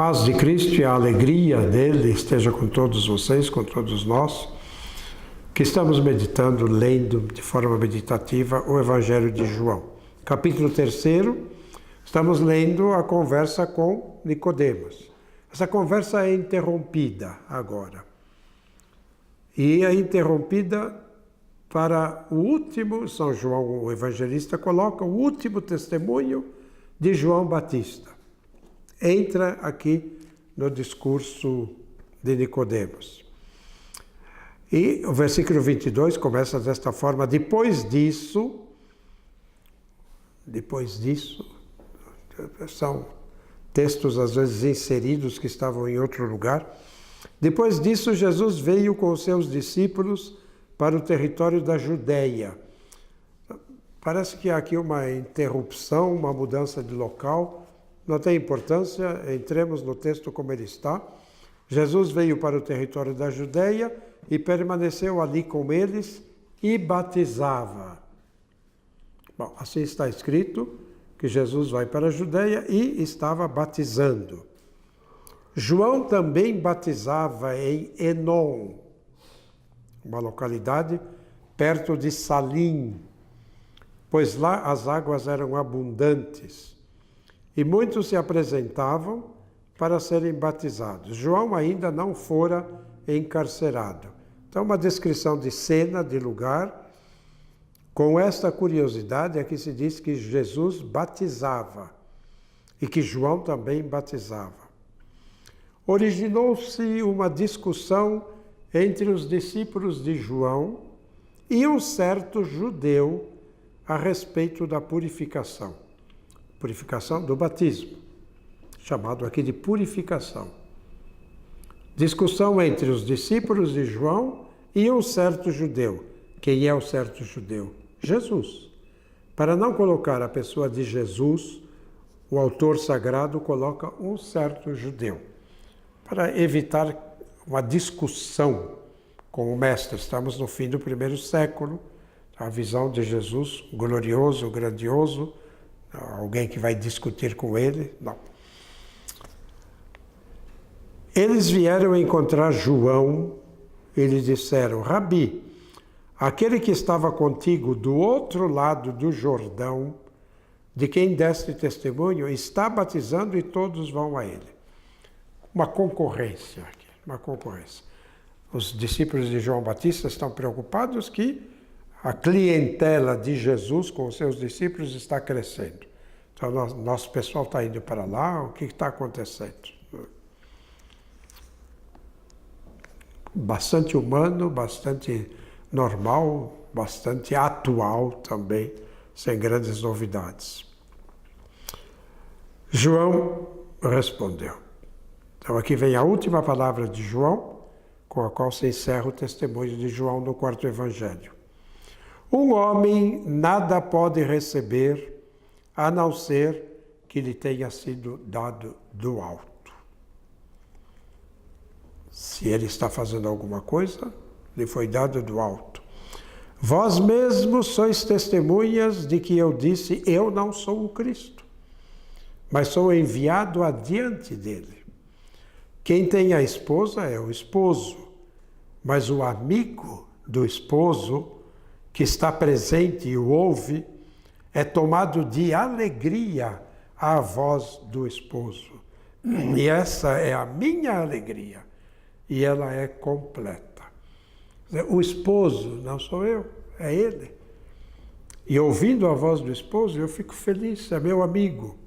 paz de Cristo e a alegria dele esteja com todos vocês, com todos nós, que estamos meditando, lendo de forma meditativa o Evangelho de João. Capítulo 3, estamos lendo a conversa com Nicodemos. Essa conversa é interrompida agora. E é interrompida para o último, São João, o evangelista, coloca o último testemunho de João Batista. Entra aqui no discurso de Nicodemos. E o versículo 22 começa desta forma: depois disso, são textos às vezes inseridos que estavam em outro lugar. Depois disso, Jesus veio com os seus discípulos para o território da Judéia. Parece que há aqui uma interrupção, uma mudança de local. Não tem importância, entremos no texto como ele está. Jesus veio para o território da Judéia e permaneceu ali com eles e batizava. Bom, assim está escrito que Jesus vai para a Judéia e estava batizando. João também batizava em Enom, uma localidade perto de Salim, pois lá as águas eram abundantes e muitos se apresentavam para serem batizados. João ainda não fora encarcerado. Então, uma descrição de cena, de lugar. Com esta curiosidade, aqui se diz que Jesus batizava e que João também batizava. Originou-se uma discussão entre os discípulos de João e um certo judeu a respeito da purificação do batismo, chamado aqui de purificação. Discussão entre os discípulos de João e um certo judeu. Quem é o certo judeu? Jesus. Para não colocar a pessoa de Jesus, o autor sagrado coloca um certo judeu, para evitar uma discussão com o mestre. Estamos no fim do primeiro século, a visão de Jesus glorioso, grandioso, alguém que vai discutir com ele, não. Eles vieram encontrar João e lhe disseram: Rabi, aquele que estava contigo do outro lado do Jordão, de quem deste testemunho, está batizando e todos vão a ele. Uma concorrência aqui, uma concorrência. Os discípulos de João Batista estão preocupados que a clientela de Jesus com os seus discípulos está crescendo. Então, nosso pessoal está indo para lá, o que está acontecendo? Bastante humano, bastante normal, bastante atual também, sem grandes novidades. João respondeu. Então aqui vem a última palavra de João, com a qual se encerra o testemunho de João no quarto evangelho. Um homem nada pode receber, a não ser que lhe tenha sido dado do alto. Se ele está fazendo alguma coisa, lhe foi dado do alto. Vós mesmos sois testemunhas de que eu disse: eu não sou o Cristo, mas sou enviado adiante dele. Quem tem a esposa é o esposo, mas o amigo do esposo, que está presente e o ouve, é tomado de alegria à voz do esposo. E essa é a minha alegria, e ela é completa. O esposo não sou eu, é ele. E ouvindo a voz do esposo, eu fico feliz, é meu amigo.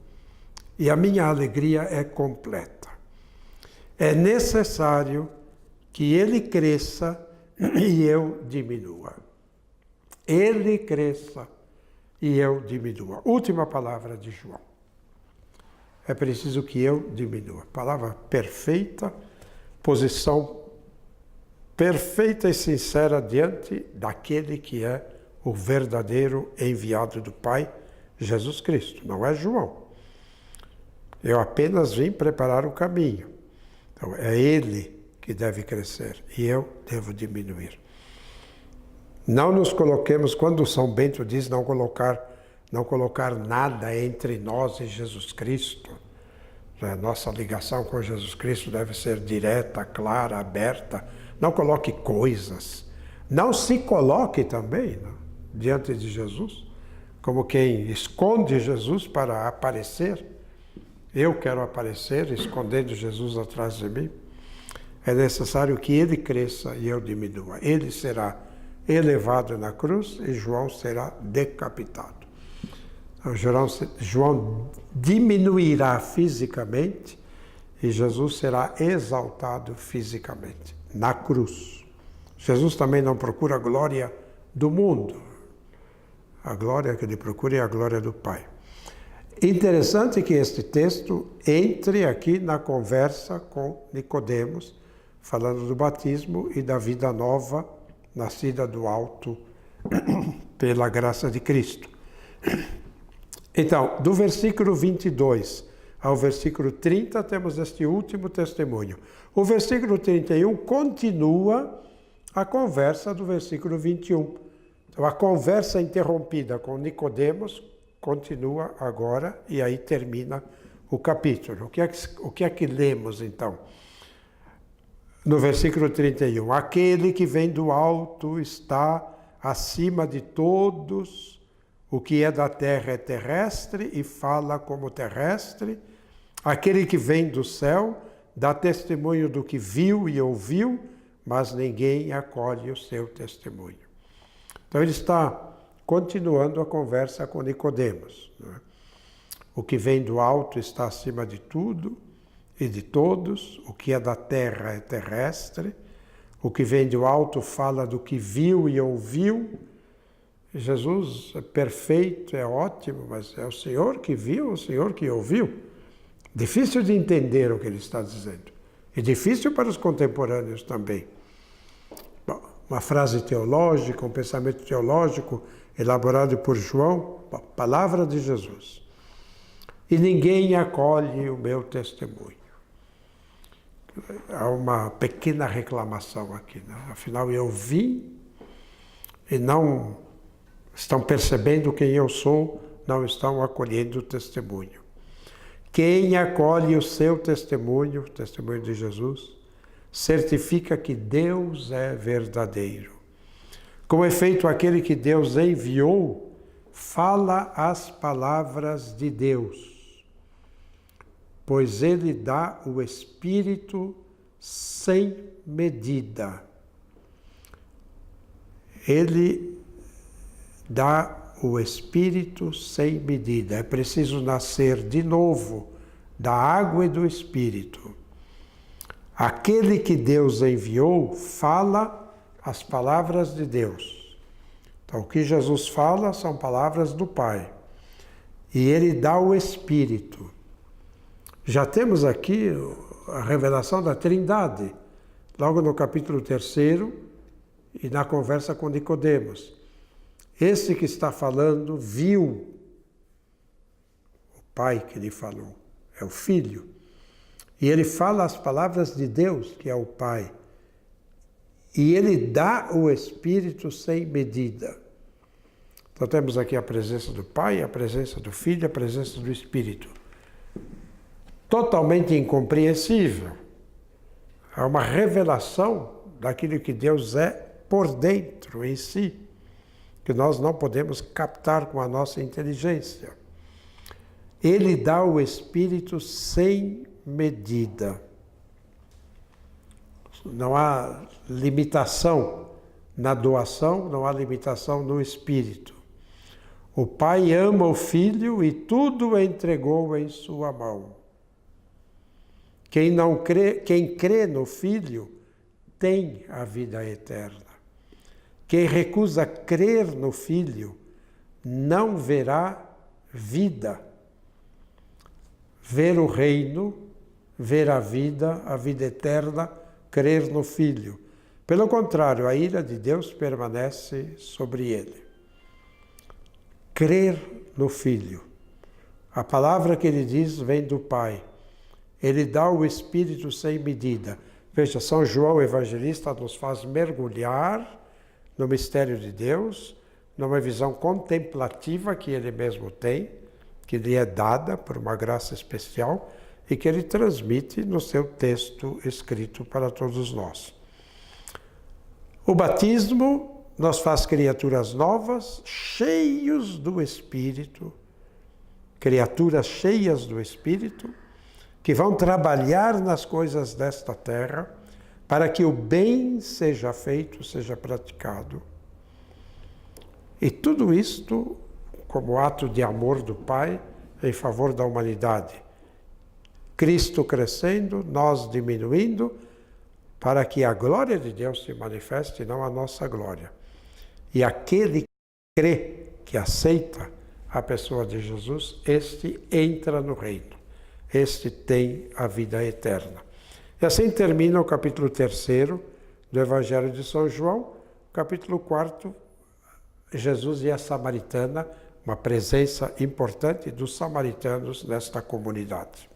E a minha alegria é completa. É necessário que ele cresça e eu diminua. Ele cresça e eu diminua. Última palavra de João. É preciso que eu diminua. Palavra perfeita, posição perfeita e sincera diante daquele que é o verdadeiro enviado do Pai, Jesus Cristo, não é João. Eu apenas vim preparar o caminho. Então, é ele que deve crescer e eu devo diminuir. Não nos coloquemos, quando São Bento diz não colocar nada entre nós e Jesus Cristo, Nossa ligação com Jesus Cristo deve ser direta, clara, aberta. Não coloque coisas. Não se coloque também, né, diante de Jesus, como quem esconde Jesus para aparecer. Eu quero aparecer, escondendo Jesus atrás de mim. É necessário que ele cresça e eu diminua. Ele será elevado na cruz e João será decapitado. Então, João diminuirá fisicamente e Jesus será exaltado fisicamente na cruz. Jesus também não procura a glória do mundo. A glória que ele procura é a glória do Pai. Interessante que este texto entre aqui na conversa com Nicodemos, falando do batismo e da vida nova, nascida do alto pela graça de Cristo. Então, do versículo 22 ao versículo 30, temos este último testemunho. O versículo 31 continua a conversa do versículo 21. Então, a conversa interrompida com Nicodemos continua agora e aí termina o capítulo. O que é que lemos, então? No versículo 31, aquele que vem do alto está acima de todos, o que é da terra é terrestre e fala como terrestre, aquele que vem do céu dá testemunho do que viu e ouviu, mas ninguém acolhe o seu testemunho. Então ele está continuando a conversa com Nicodemos, né? O que vem do alto está acima de tudo e de todos, o que é da terra é terrestre, o que vem do alto fala do que viu e ouviu. Jesus é perfeito, é ótimo, mas é o Senhor que viu, o Senhor que ouviu. Difícil de entender o que ele está dizendo. E difícil para os contemporâneos também. Bom, uma frase teológica, um pensamento teológico elaborado por João, palavra de Jesus. E ninguém acolhe o meu testemunho. Há uma pequena reclamação aqui, né? Afinal, eu vi e não estão percebendo quem eu sou, não estão acolhendo o testemunho. Quem acolhe o seu testemunho, o testemunho de Jesus, certifica que Deus é verdadeiro. Com efeito, aquele que Deus enviou fala as palavras de Deus, pois ele dá o Espírito sem medida. Ele dá o Espírito sem medida. É preciso nascer de novo da água e do Espírito. Aquele que Deus enviou fala as palavras de Deus. Então, o que Jesus fala são palavras do Pai. E ele dá o Espírito. Já temos aqui a revelação da Trindade, logo no capítulo 3 e na conversa com Nicodemos. Esse que está falando viu o Pai que lhe falou, é o Filho. E ele fala as palavras de Deus, que é o Pai. E ele dá o Espírito sem medida. Então temos aqui a presença do Pai, a presença do Filho, a presença do Espírito. Totalmente incompreensível. É uma revelação daquilo que Deus é por dentro, em si, que nós não podemos captar com a nossa inteligência. Ele dá o Espírito sem medida. Não há limitação na doação, não há limitação no Espírito. O Pai ama o Filho e tudo entregou em sua mão. Quem crê no Filho tem a vida eterna. Quem recusa crer no Filho não verá vida. Ver o reino, ver a vida eterna, crer no Filho. Pelo contrário, a ira de Deus permanece sobre ele. Crer no Filho. A palavra que ele diz vem do Pai. Ele dá o Espírito sem medida. Veja, São João Evangelista nos faz mergulhar no mistério de Deus, numa visão contemplativa que ele mesmo tem, que lhe é dada por uma graça especial, e que ele transmite no seu texto escrito para todos nós. O batismo nos faz criaturas novas, cheios do Espírito, criaturas cheias do Espírito, que vão trabalhar nas coisas desta terra para que o bem seja feito, seja praticado. E tudo isto como ato de amor do Pai em favor da humanidade. Cristo crescendo, nós diminuindo, para que a glória de Deus se manifeste, não a nossa glória. E aquele que crê, que aceita a pessoa de Jesus, este entra no reino. Este tem a vida eterna. E assim termina o capítulo 3º do Evangelho de São João. Capítulo 4, Jesus e a samaritana, uma presença importante dos samaritanos nesta comunidade.